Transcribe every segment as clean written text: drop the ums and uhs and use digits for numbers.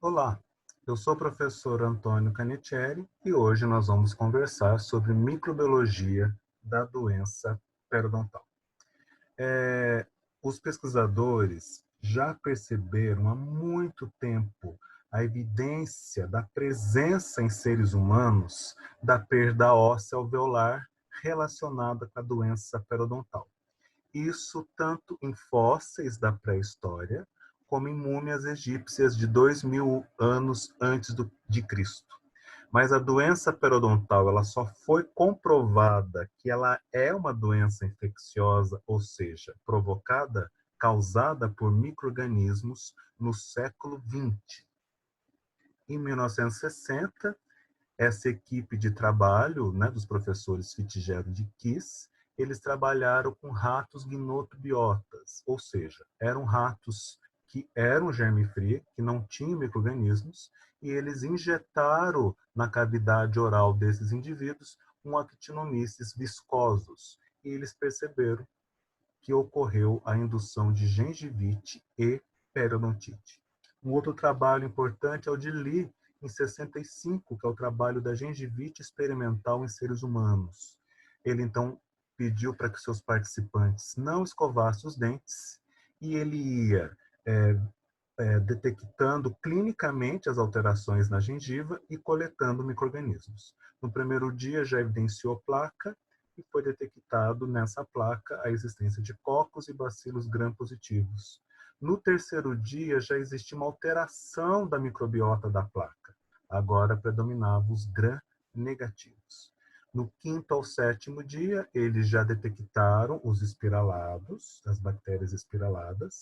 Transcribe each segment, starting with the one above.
Olá, eu sou o professor Antônio Canitieri e hoje nós vamos conversar sobre microbiologia da doença periodontal. Os pesquisadores já perceberam há muito tempo a evidência da presença em seres humanos da perda óssea alveolar relacionada com a doença periodontal. Isso tanto em fósseis da pré-história, como em múmias egípcias de 2000 anos antes de Cristo. Mas a doença periodontal, ela só foi comprovada que ela é uma doença infecciosa, ou seja, provocada, causada por micro-organismos no século XX. Em 1960, essa equipe de trabalho, né, dos professores Fitzgerald de Kiss, eles trabalharam com ratos gnotobiotas, ou seja, eram ratos que eram germe-free, que não tinham micro-organismos, e eles injetaram na cavidade oral desses indivíduos um actinomyces viscosos, e eles perceberam que ocorreu a indução de gengivite e periodontite. Um outro trabalho importante é o de Lee, em 65, que é o trabalho da gengivite experimental em seres humanos. Ele, então, pediu para que seus participantes não escovassem os dentes e ele ia detectando clinicamente as alterações na gengiva e coletando micro-organismos. No primeiro dia já evidenciou placa e foi detectado nessa placa a existência de cocos e bacilos gram-positivos. No terceiro dia já existia uma alteração da microbiota da placa. Agora predominavam os gram-negativos. No quinto ao sétimo dia, eles já detectaram os espiralados, as bactérias espiraladas.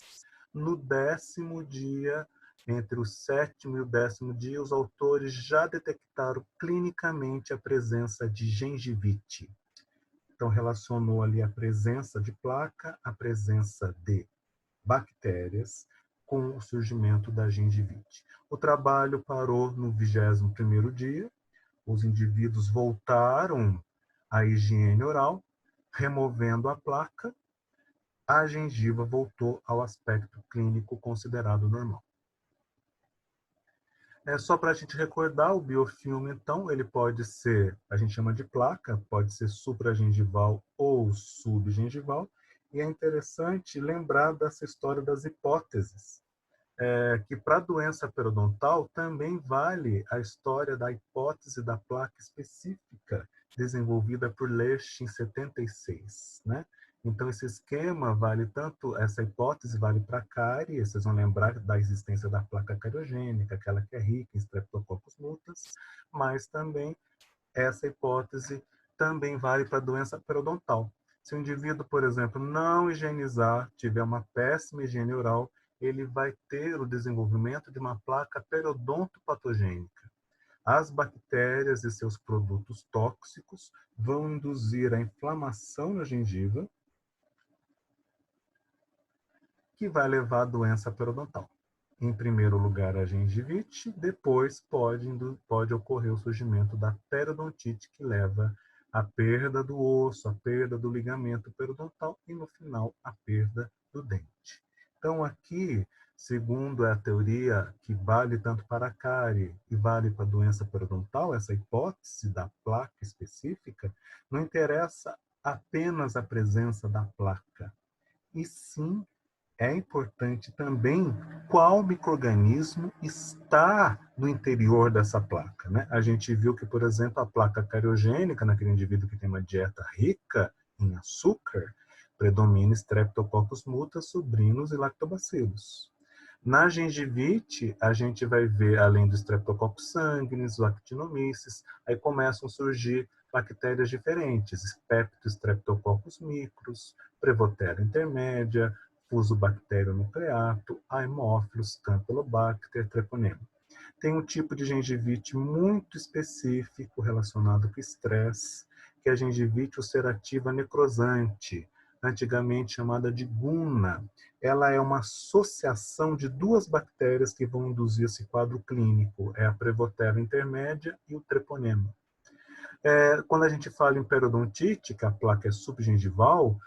No 10º dia, entre o 7º e o 10º dia, os autores já detectaram clinicamente a presença de gengivite. Então, relacionou ali a presença de placa, a presença de bactérias com o surgimento da gengivite. O trabalho parou no 21º dia, os indivíduos voltaram à higiene oral, removendo a placa, a gengiva voltou ao aspecto clínico considerado normal. Só para a gente recordar, o biofilme, então, ele pode ser, a gente chama de placa, pode ser supragengival ou subgengival, e é interessante lembrar dessa história das hipóteses, que para a doença periodontal também vale a história da hipótese da placa específica desenvolvida por Lerch em 76, né? Então, esse esquema vale tanto, essa hipótese vale para a cárie, vocês vão lembrar da existência da placa cariogênica, aquela que é rica em Streptococcus mutans, mas também essa hipótese também vale para a doença periodontal. Se o indivíduo, por exemplo, não higienizar, tiver uma péssima higiene oral, ele vai ter o desenvolvimento de uma placa periodontopatogênica. As bactérias e seus produtos tóxicos vão induzir a inflamação na gengiva, que vai levar à doença periodontal. Em primeiro lugar, a gengivite, depois pode ocorrer o surgimento da periodontite, que leva à perda do osso, à perda do ligamento periodontal e, no final, à perda do dente. Então, aqui, segundo a teoria que vale tanto para a cárie e vale para a doença periodontal, essa hipótese da placa específica, não interessa apenas a presença da placa, e sim é importante também qual micro-organismo está no interior dessa placa, né? A gente viu que, por exemplo, a placa cariogênica, naquele indivíduo que tem uma dieta rica em açúcar, predomina Streptococcus mutans, subrinos e lactobacilos. Na gengivite, a gente vai ver, além do Streptococcus sanguinis, o Actinomyces, aí começam a surgir bactérias diferentes, Peptostreptococcus micros, Prevotella intermédia, Fusobacterium nucleatum, Haemophilus, Campylobacter, Treponema. Tem um tipo de gengivite muito específico relacionado com estresse, que é a gengivite ulcerativa necrosante, antigamente chamada de GUNA. Ela é uma associação de duas bactérias que vão induzir esse quadro clínico, é a Prevotella intermédia e o Treponema. Quando a gente fala em periodontite, que a placa é subgengival,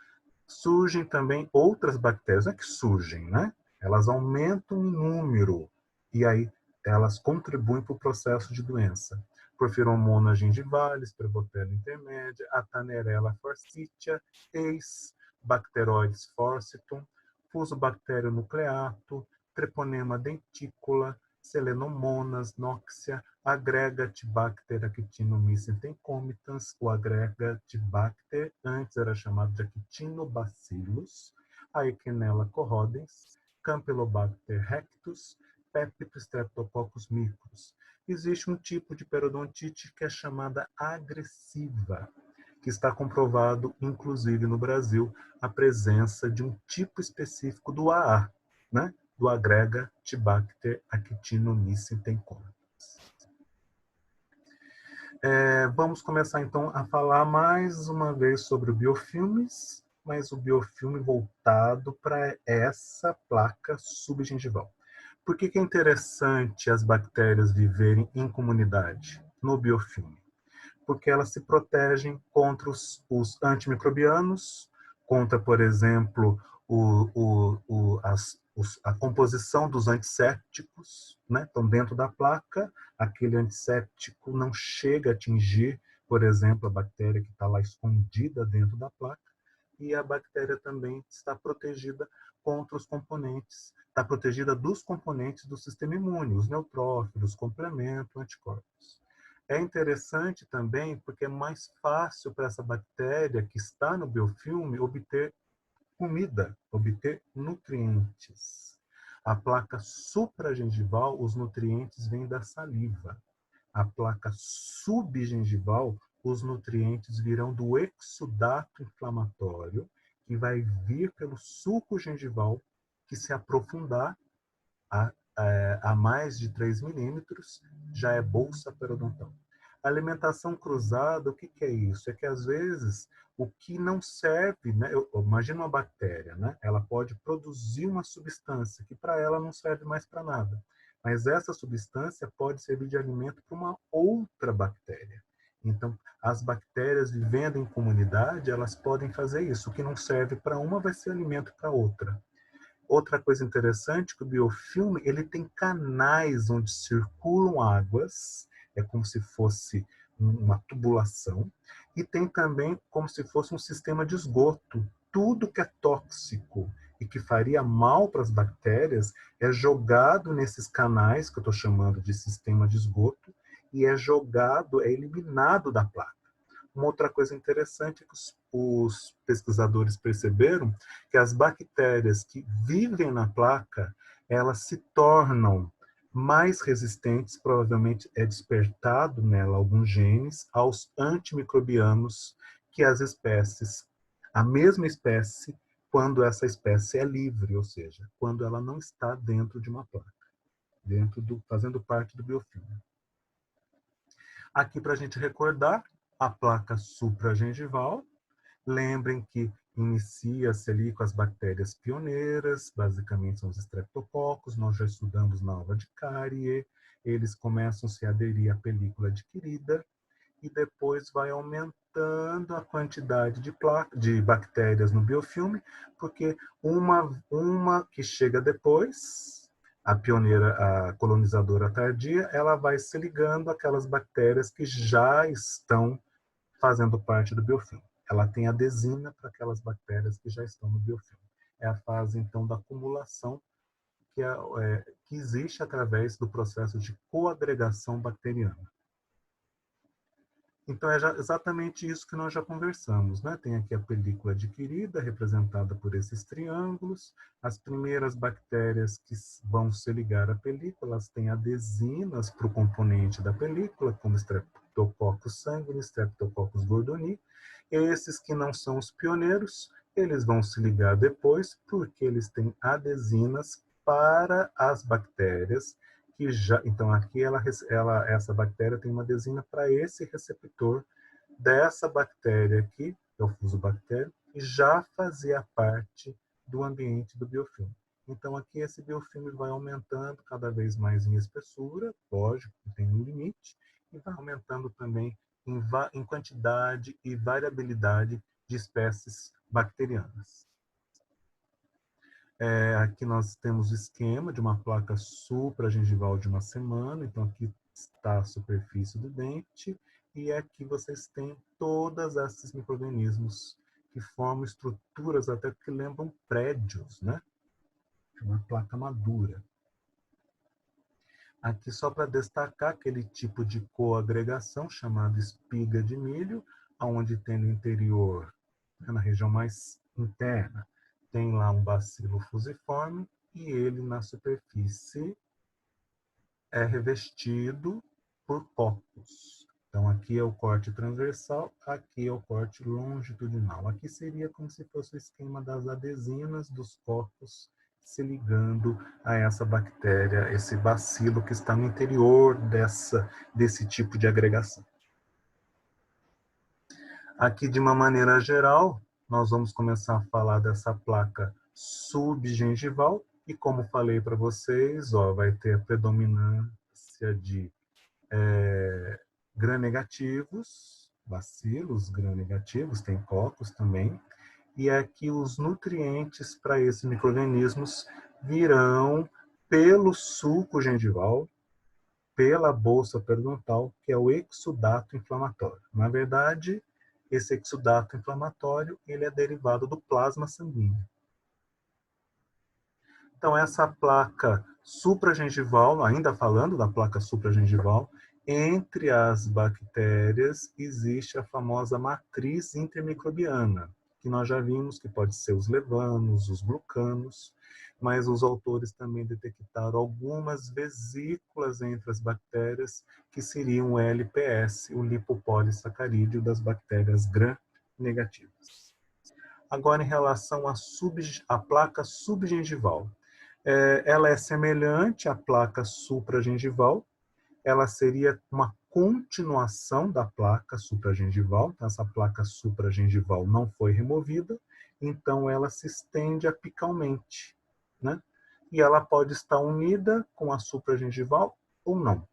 surgem também outras bactérias, não é que surgem, né? Elas aumentam em número, e aí elas contribuem para o processo de doença. Porphyromonas gingivalis, Prevotella intermédia, Atanerella forsythia, Eis, Bacteroides forcitum, Fusobacterium nucleatum, Treponema denticula, Selenomonas noxia, Agregatibacter actinomyces concomitans, o Agregatibacter antes era chamado de Actinobacillus, Aechinella corrodens, Campylobacter rectus, Peptic Streptococcus micros. Existe um tipo de periodontite que é chamada agressiva, que está comprovado, inclusive no Brasil, a presença de um tipo específico do AA, né? Do Agregatibacter actinomyces concomitans. Vamos começar então a falar mais uma vez sobre o biofilmes, mas o biofilme voltado para essa placa subgengival. Por que é interessante as bactérias viverem em comunidade no biofilme? Porque elas se protegem contra os antimicrobianos, contra, por exemplo, a composição dos antissépticos, né? Então, dentro da placa, aquele antisséptico não chega a atingir, por exemplo, a bactéria que está lá escondida dentro da placa, e a bactéria também está protegida contra os componentes, está protegida dos componentes do sistema imune, os neutrófilos, complemento, anticorpos. É interessante também porque é mais fácil para essa bactéria que está no biofilme obter comida, obter nutrientes. A placa supragengival, os nutrientes vêm da saliva. A placa subgengival, os nutrientes virão do exudato inflamatório, que vai vir pelo suco gengival, que se aprofundar a mais de 3 milímetros, já é bolsa periodontal. A alimentação cruzada, o que é isso? É que, às vezes, o que não serve, né? Imagina uma bactéria, né? Ela pode produzir uma substância que para ela não serve mais para nada. Mas essa substância pode servir de alimento para uma outra bactéria. Então, as bactérias vivendo em comunidade, elas podem fazer isso. O que não serve para uma vai ser alimento para outra. Outra coisa interessante que o biofilme ele tem canais onde circulam águas, é como se fosse uma tubulação, e tem também como se fosse um sistema de esgoto. Tudo que é tóxico e que faria mal para as bactérias é jogado nesses canais, que eu estou chamando de sistema de esgoto, e é jogado, é eliminado da placa. Uma outra coisa interessante é que os pesquisadores perceberam que as bactérias que vivem na placa, elas se tornam mais resistentes, provavelmente é despertado nela alguns genes, aos antimicrobianos que as espécies, a mesma espécie, quando essa espécie é livre, ou seja, quando ela não está dentro de uma placa, fazendo parte do biofilme. Aqui para a gente recordar, a placa supragengival. Lembrem que inicia-se ali com as bactérias pioneiras, basicamente são os estreptococos, nós já estudamos na aula de cárie, eles começam a se aderir à película adquirida e depois vai aumentando a quantidade de bactérias no biofilme, porque uma que chega depois, a pioneira, a colonizadora tardia, ela vai se ligando àquelas bactérias que já estão fazendo parte do biofilme. Ela tem adesina para aquelas bactérias que já estão no biofilme. É a fase, então, da acumulação que existe através do processo de coagregação bacteriana. Então, é exatamente isso que nós já conversamos, né? Tem aqui a película adquirida, representada por esses triângulos. As primeiras bactérias que vão se ligar à película, elas têm adesinas para o componente da película, como Streptococcus sanguinis, Streptococcus gordoni. Esses que não são os pioneiros, eles vão se ligar depois, porque eles têm adesinas para as bactérias que já, então aqui essa bactéria tem uma adesina para esse receptor dessa bactéria aqui, que é o fusobactério, que já fazia parte do ambiente do biofilme. Então aqui esse biofilme vai aumentando cada vez mais em espessura, lógico, tem um limite, e vai aumentando também em quantidade e variabilidade de espécies bacterianas. Aqui nós temos o esquema de uma placa supragengival de uma semana. Então, aqui está a superfície do dente. E aqui vocês têm todos esses micro-organismos que formam estruturas até que lembram prédios, né? Uma placa madura. Aqui só para destacar aquele tipo de coagregação chamado espiga de milho, onde tem no interior, na região mais interna, tem lá um bacilo fusiforme e ele na superfície é revestido por cocos. Então aqui é o corte transversal, aqui é o corte longitudinal. Aqui seria como se fosse o esquema das adesinas dos cocos se ligando a essa bactéria, esse bacilo que está no interior desse tipo de agregação. Aqui, de uma maneira geral, nós vamos começar a falar dessa placa subgengival e, como falei para vocês, vai ter a predominância de gram-negativos, bacilos gram-negativos, tem cocos também, e aqui os nutrientes para esses micro-organismos virão pelo sulco gengival, pela bolsa periodontal, que é o exudato inflamatório. Na verdade, esse exudato inflamatório ele é derivado do plasma sanguíneo. Então, essa placa supragengival, ainda falando da placa supragengival, entre as bactérias existe a famosa matriz intermicrobiana, que nós já vimos que pode ser os levanos, os glucanos, mas os autores também detectaram algumas vesículas entre as bactérias, que seriam o LPS, o lipopolissacarídeo das bactérias gram-negativas. Agora, em relação à placa subgengival. Ela é semelhante à placa supragengival, ela seria uma continuação da placa supragengival, então essa placa supragengival não foi removida, então ela se estende apicalmente, né? E ela pode estar unida com a supragengival ou não.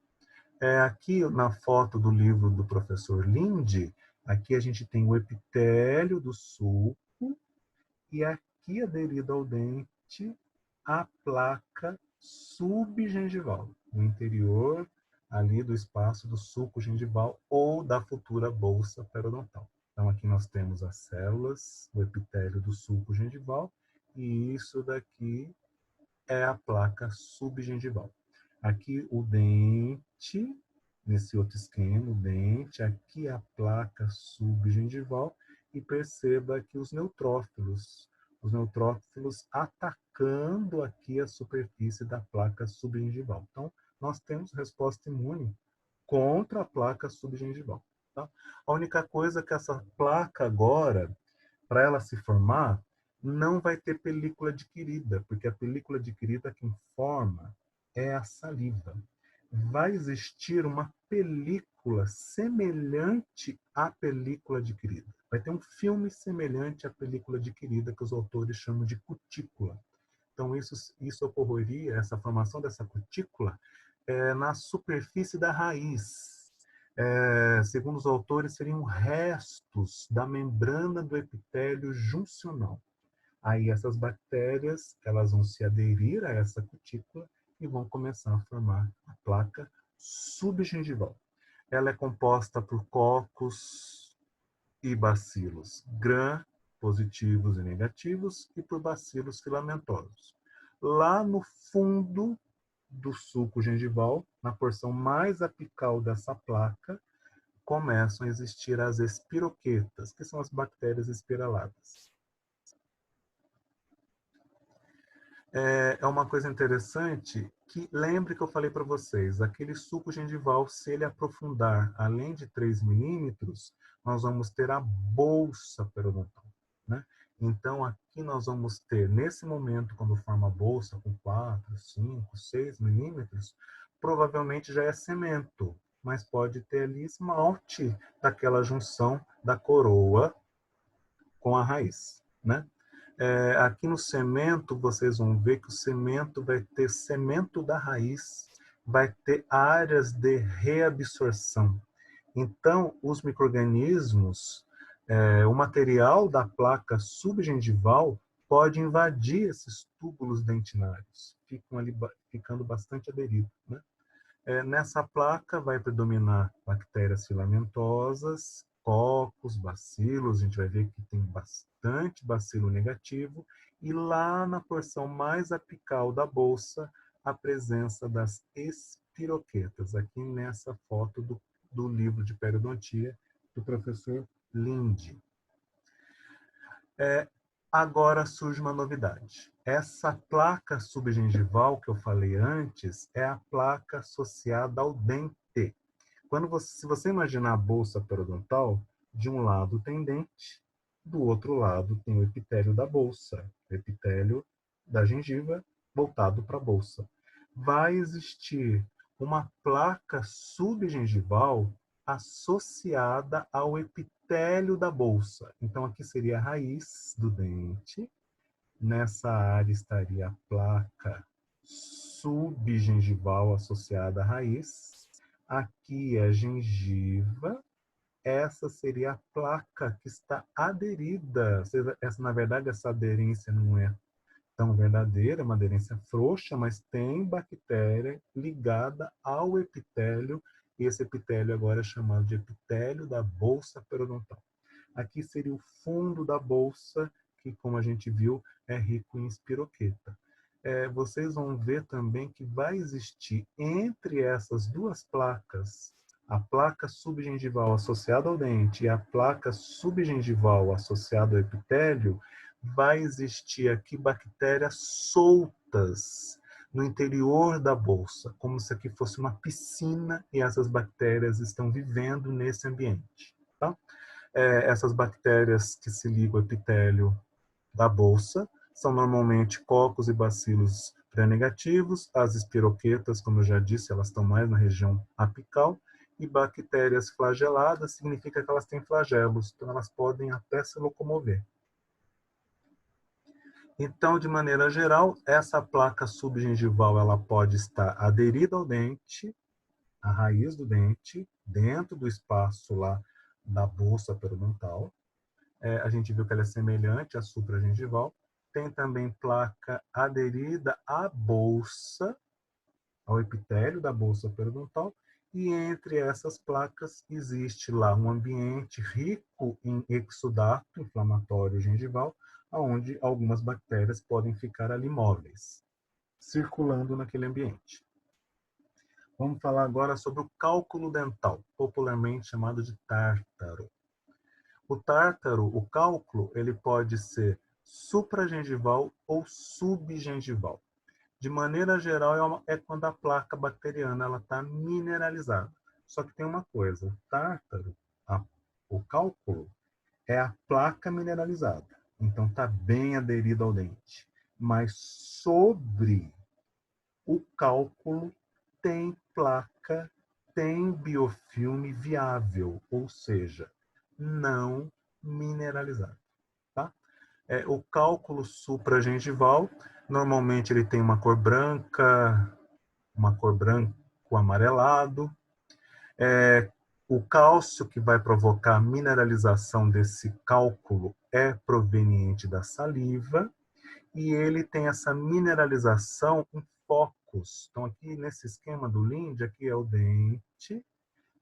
Aqui na foto do livro do professor Linde, aqui a gente tem o epitélio do sulco e aqui aderido ao dente a placa subgengival, no interior ali do espaço do sulco gengival ou da futura bolsa periodontal. Então aqui nós temos as células, o epitélio do sulco gengival, e isso daqui é a placa subgengival. Aqui o dente, nesse outro esquema, o dente, aqui a placa subgengival, e perceba que os neutrófilos atacando aqui a superfície da placa subgengival. Então, nós temos resposta imune contra a placa subgengival. Tá? A única coisa é que essa placa agora, para ela se formar, não vai ter película adquirida, porque a película adquirida quem forma é a saliva. Vai existir uma película semelhante à película adquirida. Vai ter um filme semelhante à película adquirida, que os autores chamam de cutícula. Então, isso ocorreria, essa formação dessa cutícula, na superfície da raiz. Segundo os autores, seriam restos da membrana do epitélio juncional. Aí essas bactérias, elas vão se aderir a essa cutícula e vão começar a formar a placa subgengival. Ela é composta por cocos e bacilos gram positivos e negativos e por bacilos filamentosos. Lá no fundo do sulco gengival, na porção mais apical dessa placa, começam a existir as espiroquetas, que são as bactérias espiraladas. É uma coisa interessante que, lembre que eu falei para vocês, aquele sulco gengival, se ele aprofundar além de 3 milímetros, nós vamos ter a bolsa periodontal, né? Então, aqui nós vamos ter, nesse momento, quando forma a bolsa com 4, 5, 6 milímetros, provavelmente já é cemento, mas pode ter ali esmalte daquela junção da coroa com a raiz, né? Aqui no cemento, vocês vão ver que o cemento vai ter cemento da raiz, vai ter áreas de reabsorção. Então, os micro-organismos, o material da placa subgengival pode invadir esses túbulos dentinários, ficam ali ficando bastante aderidos, né? Nessa placa vai predominar bactérias filamentosas, cocos, bacilos, a gente vai ver que tem bastante bacilo negativo, e lá na porção mais apical da bolsa, a presença das espiroquetas, aqui nessa foto do livro de periodontia do professor Linde. Agora surge uma novidade. Essa placa subgengival que eu falei antes é a placa associada ao dente. Se você imaginar a bolsa periodontal, de um lado tem dente, do outro lado tem o epitélio da bolsa, o epitélio da gengiva voltado para a bolsa. Vai existir uma placa subgengival associada ao epitélio da bolsa. Então, aqui seria a raiz do dente. Nessa área estaria a placa subgengival associada à raiz. Aqui é a gengiva. Essa seria a placa que está aderida. Na verdade, essa aderência não é tão verdadeira, é uma aderência frouxa, mas tem bactéria ligada ao epitélio, e esse epitélio agora é chamado de epitélio da bolsa periodontal. Aqui seria o fundo da bolsa, que, como a gente viu, é rico em espiroqueta. Vocês vão ver também que vai existir entre essas duas placas, a placa subgengival associada ao dente e a placa subgengival associada ao epitélio, vai existir aqui bactérias soltas no interior da bolsa, como se aqui fosse uma piscina e essas bactérias estão vivendo nesse ambiente. Tá? Essas bactérias que se ligam ao epitélio da bolsa são normalmente cocos e bacilos gram-negativos, as espiroquetas, como eu já disse, elas estão mais na região apical, e bactérias flageladas significa que elas têm flagelos, então elas podem até se locomover. Então, de maneira geral, essa placa subgengival ela pode estar aderida ao dente, à raiz do dente, dentro do espaço lá da bolsa periodontal. A gente viu que ela é semelhante à supragengival. Tem também placa aderida à bolsa, ao epitélio da bolsa periodontal, e entre essas placas existe lá um ambiente rico em exudato inflamatório gengival, onde algumas bactérias podem ficar ali móveis, circulando naquele ambiente. Vamos falar agora sobre o cálculo dental, popularmente chamado de tártaro. O tártaro, o cálculo, ele pode ser supragengival ou subgengival. De maneira geral, é quando a placa bacteriana está mineralizada. Só que tem uma coisa, o tártaro, o cálculo, é a placa mineralizada. Então, está bem aderido ao dente. Mas sobre o cálculo tem placa, tem biofilme viável, ou seja, não mineralizado. Tá? O cálculo supragengival, normalmente ele tem uma cor branco amarelado. O cálcio que vai provocar a mineralização desse cálculo é proveniente da saliva, e ele tem essa mineralização em focos. Então, aqui nesse esquema do Linde, aqui é o dente,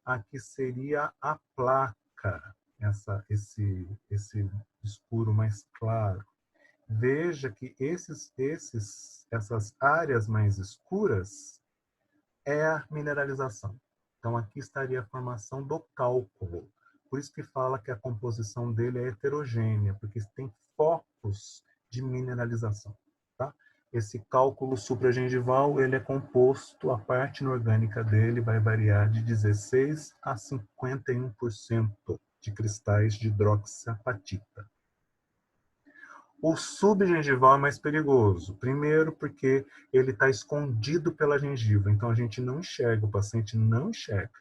aqui seria a placa, esse escuro mais claro. Veja que essas áreas mais escuras é a mineralização. Então, aqui estaria a formação do cálculo. Por isso que fala que a composição dele é heterogênea, porque tem focos de mineralização. Tá? Esse cálculo supragengival, ele é composto, a parte inorgânica dele vai variar de 16 a 51% de cristais de hidroxiapatita. O subgengival é mais perigoso. Primeiro, porque ele está escondido pela gengiva, então a gente não enxerga, o paciente não enxerga.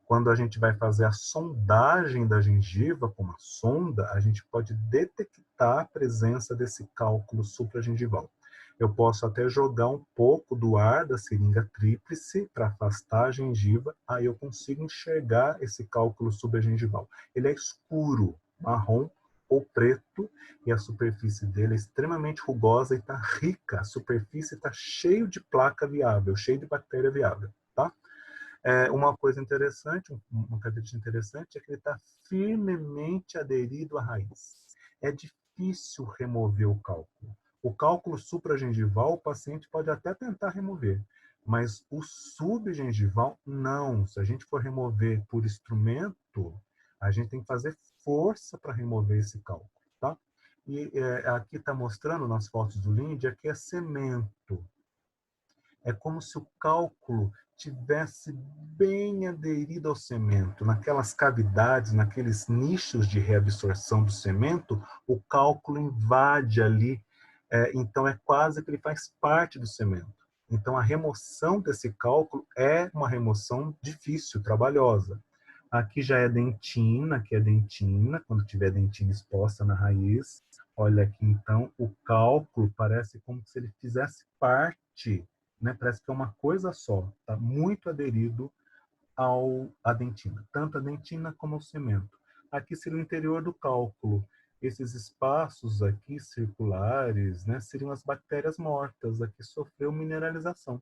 Quando a gente vai fazer a sondagem da gengiva com uma sonda, a gente pode detectar a presença desse cálculo supragengival. Eu posso até jogar um pouco do ar da seringa tríplice para afastar a gengiva, aí eu consigo enxergar esse cálculo supragengival. Ele é escuro, marrom ou preto, e a superfície dele é extremamente rugosa e está rica. A superfície está cheio de placa viável, cheio de bactéria viável, tá? Uma coisa interessante, uma característica interessante é que ele está firmemente aderido à raiz. É difícil remover o cálculo. O cálculo supragengival, o paciente pode até tentar remover, mas o subgengival, não. Se a gente for remover por instrumento, a gente tem que fazer força para remover esse cálculo, tá? E aqui está mostrando nas fotos do Linde, aqui é cemento. É como se o cálculo tivesse bem aderido ao cemento. Naquelas cavidades, naqueles nichos de reabsorção do cemento, o cálculo invade ali. Então, é quase que ele faz parte do cemento. Então, a remoção desse cálculo é uma remoção difícil, trabalhosa. Aqui já é dentina, aqui é dentina, quando tiver dentina exposta na raiz. Olha aqui, então, o cálculo parece como se ele fizesse parte, né? Parece que é uma coisa só, está muito aderido à dentina, tanto a dentina como o cimento. Aqui seria o interior do cálculo. Esses espaços aqui circulares, né, seriam as bactérias mortas, aqui sofreu mineralização.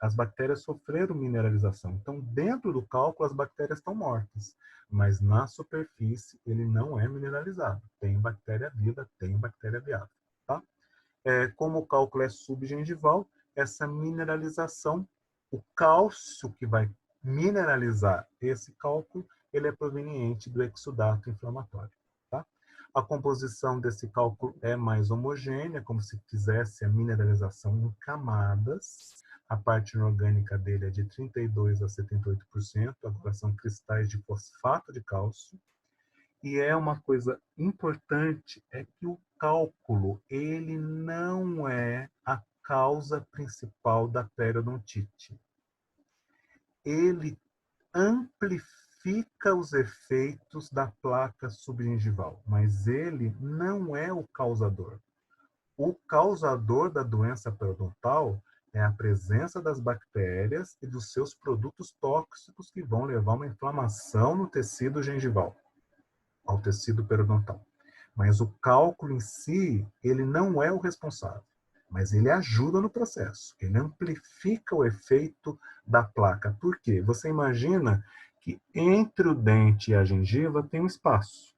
As bactérias sofreram mineralização. Então, dentro do cálculo, as bactérias estão mortas, mas na superfície ele não é mineralizado. Tem bactéria viva, tem bactéria viável, tá? Como o cálculo é subgengival, essa mineralização, o cálcio que vai mineralizar esse cálculo, ele é proveniente do exudato inflamatório. Tá? A composição desse cálculo é mais homogênea, como se fizesse a mineralização em camadas. A parte inorgânica dele é de 32% a 78%, agora são cristais de fosfato de cálcio. E é uma coisa importante, é que o cálculo, ele não é a causa principal da periodontite. Ele amplifica os efeitos da placa subgengival, mas ele não é o causador. O causador da doença periodontal é a presença das bactérias e dos seus produtos tóxicos que vão levar a uma inflamação no tecido gengival, ao tecido periodontal. Mas o cálculo em si, ele não é o responsável, mas ele ajuda no processo, ele amplifica o efeito da placa. Por quê? Você imagina que entre o dente e a gengiva tem um espaço.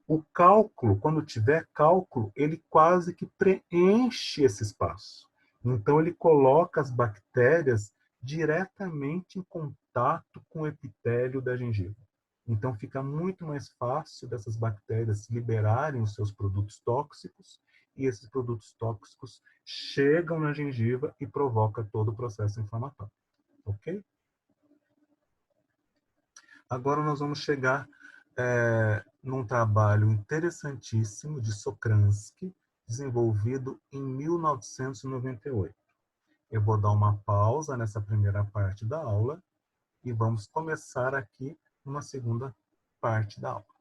O cálculo, quando tiver cálculo, ele quase que preenche esse espaço. Então, ele coloca as bactérias diretamente em contato com o epitélio da gengiva. Então, fica muito mais fácil dessas bactérias liberarem os seus produtos tóxicos, e esses produtos tóxicos chegam na gengiva e provocam todo o processo inflamatório. Ok? Agora nós vamos chegar num trabalho interessantíssimo de Sokransky, desenvolvido em 1998. Eu vou dar uma pausa nessa primeira parte da aula e vamos começar aqui uma segunda parte da aula.